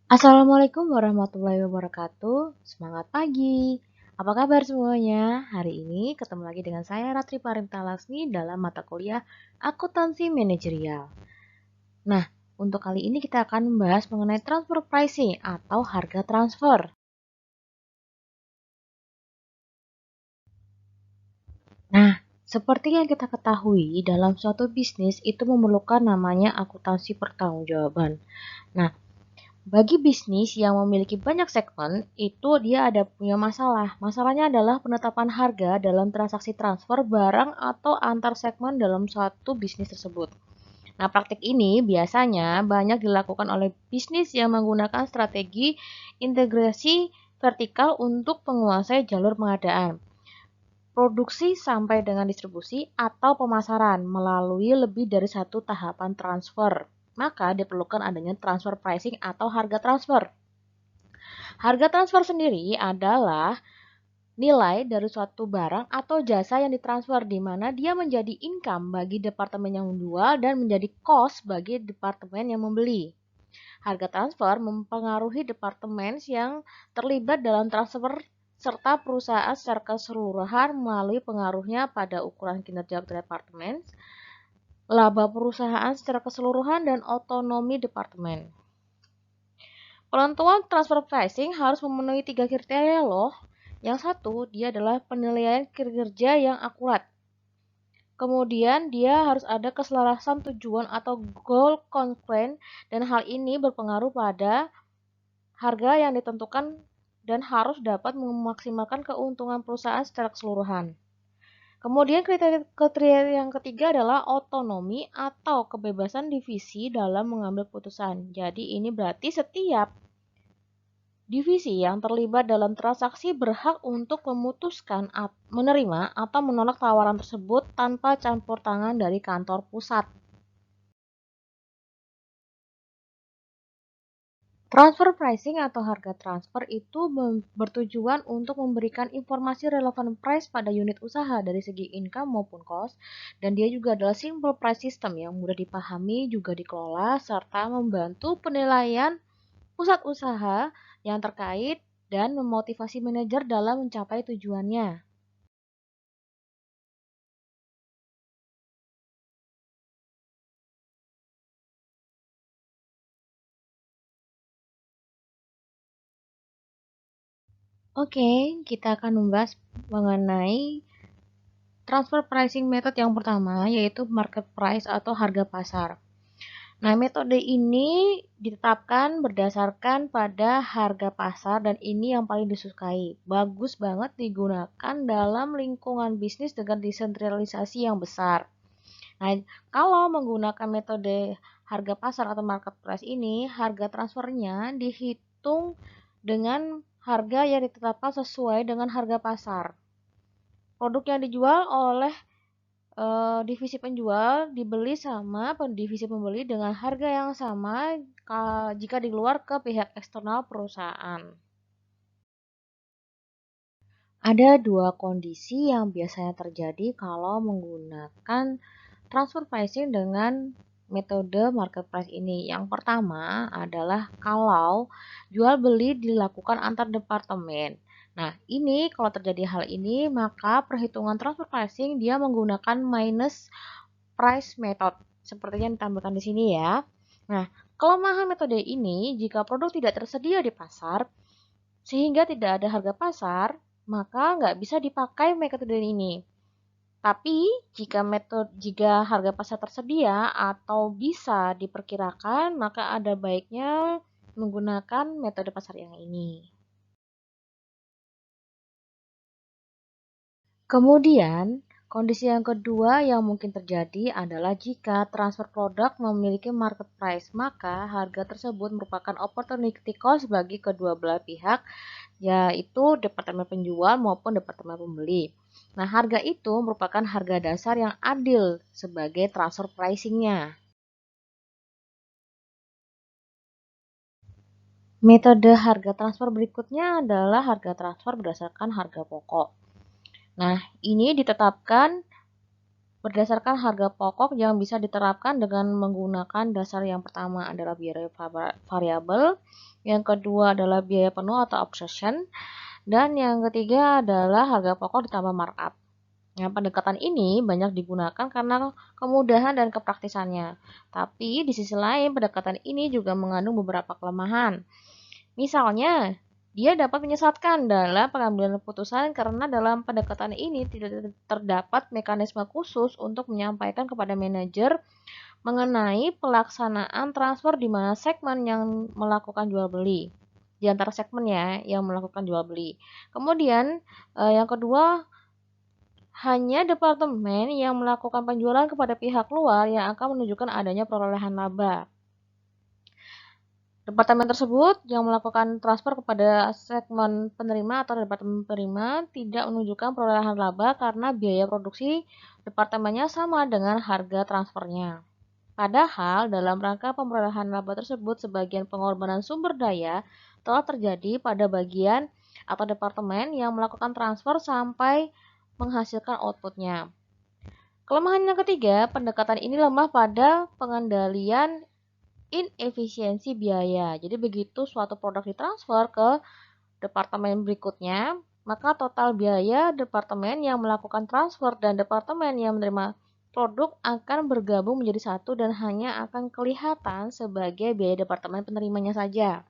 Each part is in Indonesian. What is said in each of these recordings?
Assalamualaikum warahmatullahi wabarakatuh. Semangat pagi. Apa kabar semuanya? Hari ini ketemu lagi dengan saya Ratri Parimta Lasmi dalam mata kuliah Akuntansi Manajerial. Nah, untuk kali ini kita akan membahas mengenai transfer pricing atau harga transfer. Nah, seperti yang kita ketahui, dalam suatu bisnis itu memerlukan namanya akuntansi pertanggungjawaban. Nah, bagi bisnis yang memiliki banyak segmen, itu dia ada punya masalah. Masalahnya adalah penetapan harga dalam transaksi transfer barang atau antar segmen dalam suatu bisnis tersebut. Nah, praktik ini biasanya banyak dilakukan oleh bisnis yang menggunakan strategi integrasi vertikal untuk menguasai jalur pengadaan, produksi sampai dengan distribusi atau pemasaran melalui lebih dari satu tahapan transfer. Maka diperlukan adanya transfer pricing atau harga transfer. Harga transfer sendiri adalah nilai dari suatu barang atau jasa yang ditransfer di mana dia menjadi income bagi departemen yang menjual dan menjadi cost bagi departemen yang membeli. Harga transfer mempengaruhi departemen yang terlibat dalam transfer serta perusahaan secara keseluruhan melalui pengaruhnya pada ukuran kinerja departemen, laba perusahaan secara keseluruhan, dan otonomi departemen. Penentuan transfer pricing harus memenuhi 3 kriteria loh. Yang satu, dia adalah penilaian kinerja yang akurat. Kemudian dia harus ada keselarasan tujuan atau goal concurrent, dan hal ini berpengaruh pada harga yang ditentukan dan harus dapat memaksimalkan keuntungan perusahaan secara keseluruhan. Kemudian kriteria yang ketiga adalah otonomi atau kebebasan divisi dalam mengambil putusan. Jadi ini berarti setiap divisi yang terlibat dalam transaksi berhak untuk memutuskan menerima atau menolak tawaran tersebut tanpa campur tangan dari kantor pusat. Transfer pricing atau harga transfer itu bertujuan untuk memberikan informasi relevan price pada unit usaha dari segi income maupun cost, dan dia juga adalah simple price system yang mudah dipahami, juga dikelola, serta membantu penilaian pusat usaha yang terkait dan memotivasi manajer dalam mencapai tujuannya. Oke, kita akan membahas mengenai transfer pricing method yang pertama, yaitu market price atau harga pasar. Nah, metode ini ditetapkan berdasarkan pada harga pasar dan ini yang paling disukai. Bagus banget digunakan dalam lingkungan bisnis dengan desentralisasi yang besar. Nah, kalau menggunakan metode harga pasar atau market price ini, harga transfernya dihitung dengan harga yang ditetapkan sesuai dengan harga pasar. Produk yang dijual oleh divisi penjual dibeli sama divisi pembeli dengan harga yang sama jika diluar ke pihak eksternal perusahaan. Ada dua kondisi yang biasanya terjadi kalau menggunakan transfer pricing dengan metode market price ini. Yang pertama adalah kalau jual beli dilakukan antar departemen. Nah, ini kalau terjadi hal ini, maka perhitungan transfer pricing dia menggunakan minus price method seperti yang ditampilkan di sini ya. Nah, kelemahan metode ini jika produk tidak tersedia di pasar sehingga tidak ada harga pasar, maka nggak bisa dipakai metode ini. Tapi jika harga pasar tersedia atau bisa diperkirakan, maka ada baiknya menggunakan metode pasar yang ini. Kemudian, kondisi yang kedua yang mungkin terjadi adalah jika transfer produk memiliki market price, maka harga tersebut merupakan opportunity cost bagi kedua belah pihak, yaitu departemen penjual maupun departemen pembeli. Nah, harga itu merupakan harga dasar yang adil sebagai transfer pricing-nya. Metode harga transfer berikutnya adalah harga transfer berdasarkan harga pokok. Nah, ini ditetapkan berdasarkan harga pokok yang bisa diterapkan dengan menggunakan dasar yang pertama adalah biaya variabel, yang kedua adalah biaya penuh atau obsession, dan yang ketiga adalah harga pokok ditambah markup. Nah, pendekatan ini banyak digunakan karena kemudahan dan kepraktisannya. Tapi di sisi lain, pendekatan ini juga mengandung beberapa kelemahan. Misalnya, dia dapat menyesatkan dalam pengambilan keputusan karena dalam pendekatan ini tidak terdapat mekanisme khusus untuk menyampaikan kepada manajer mengenai pelaksanaan transfer di mana segmen yang melakukan jual beli. Di antara segmen ya yang melakukan jual beli. Kemudian yang kedua, hanya departemen yang melakukan penjualan kepada pihak luar yang akan menunjukkan adanya perolehan laba. Departemen tersebut yang melakukan transfer kepada segmen penerima atau departemen penerima tidak menunjukkan perolehan laba karena biaya produksi departemennya sama dengan harga transfernya. Padahal dalam rangka pemerolehan laba tersebut sebagian pengorbanan sumber daya telah terjadi pada bagian atau departemen yang melakukan transfer sampai menghasilkan outputnya. Kelemahan yang ketiga, pendekatan ini lemah pada pengendalian inefisiensi biaya. Jadi begitu suatu produk ditransfer ke departemen berikutnya, maka total biaya departemen yang melakukan transfer dan departemen yang menerima produk akan bergabung menjadi satu dan hanya akan kelihatan sebagai biaya departemen penerimanya saja.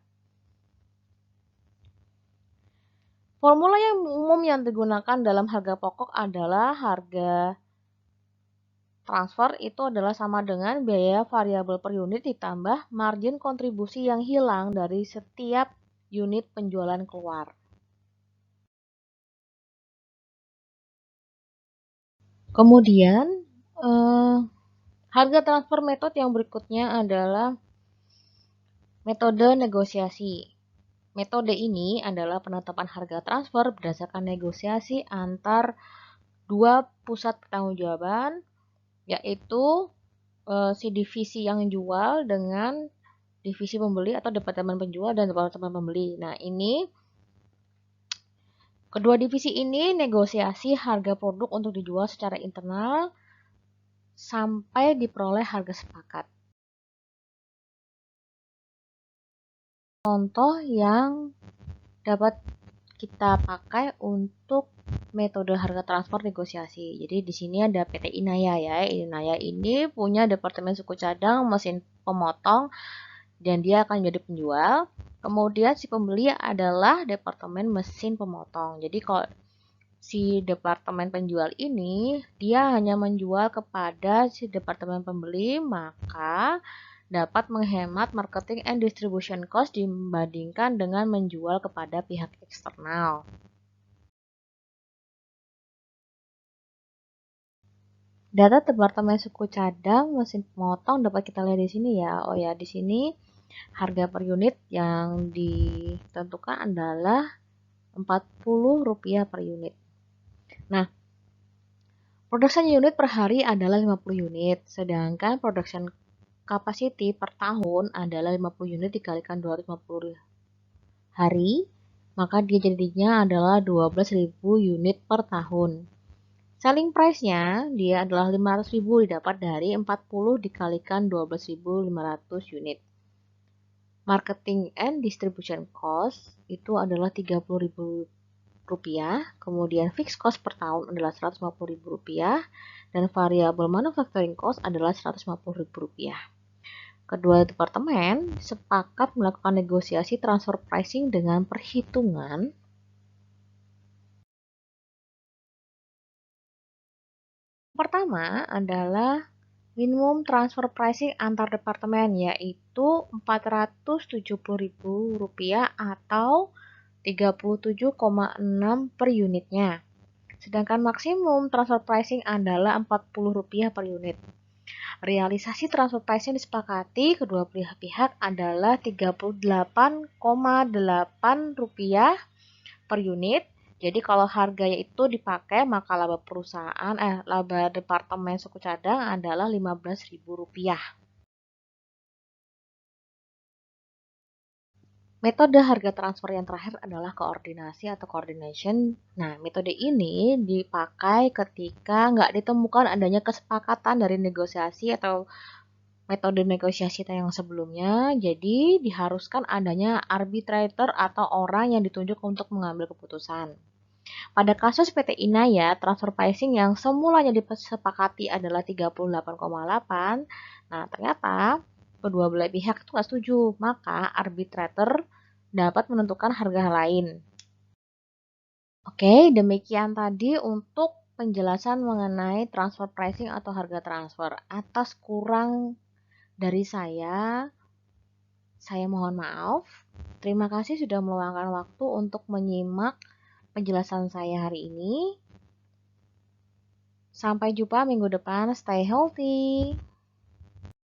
Formula yang umum yang digunakan dalam harga pokok adalah harga transfer itu adalah sama dengan biaya variabel per unit ditambah margin kontribusi yang hilang dari setiap unit penjualan keluar. Kemudian, harga transfer metode yang berikutnya adalah metode negosiasi. Metode ini adalah penetapan harga transfer berdasarkan negosiasi antar dua pusat pertanggungjawaban, yaitu si divisi yang jual dengan divisi pembeli atau departemen penjual dan departemen pembeli. Nah, kedua divisi ini negosiasi harga produk untuk dijual secara internal sampai diperoleh harga sepakat. Contoh yang dapat kita pakai untuk metode harga transfer negosiasi. Jadi di sini ada PT Inaya ya. Inaya ini punya departemen suku cadang, mesin pemotong, dan dia akan menjadi penjual. Kemudian si pembeli adalah departemen mesin pemotong. Jadi kalau si departemen penjual ini dia hanya menjual kepada si departemen pembeli, maka dapat menghemat marketing and distribution cost dibandingkan dengan menjual kepada pihak eksternal. Data departemen suku cadang mesin pemotong dapat kita lihat di sini ya. Oh ya, di sini harga per unit yang ditentukan adalah Rp40 per unit. Nah, production unit per hari adalah 50 unit, sedangkan production capacity per tahun adalah 50 unit dikalikan 250 hari, maka dia jadinya adalah 12.000 unit per tahun. Selling price-nya dia adalah 500.000 didapat dari 40 dikalikan 12.500 unit. Marketing and distribution cost itu adalah Rp30.000, kemudian fixed cost per tahun adalah Rp150.000, dan variable manufacturing cost adalah Rp150.000. Kedua departemen sepakat melakukan negosiasi transfer pricing dengan perhitungan pertama adalah minimum transfer pricing antar departemen, yaitu Rp470.000 atau 37,6 per unitnya. Sedangkan maksimum transfer pricing adalah Rp40 per unit. Realisasi transfer pricing disepakati kedua pihak adalah Rp38,8 per unit. Jadi kalau harganya itu dipakai, maka laba laba departemen suku cadang adalah Rp15.000. Metode harga transfer yang terakhir adalah koordinasi atau coordination. Nah, metode ini dipakai ketika nggak ditemukan adanya kesepakatan dari negosiasi atau metode negosiasi yang sebelumnya. Jadi, diharuskan adanya arbitrator atau orang yang ditunjuk untuk mengambil keputusan. Pada kasus PT Inaya, transfer pricing yang semulanya disepakati adalah 38,8. Nah, ternyata kedua belah pihak itu nggak setuju. Maka arbitrator dapat menentukan harga lain. Oke, demikian tadi untuk penjelasan mengenai transfer pricing atau harga transfer. Atas kurang dari saya mohon maaf. Terima kasih sudah meluangkan waktu untuk menyimak penjelasan saya hari ini. Sampai jumpa minggu depan. Stay healthy.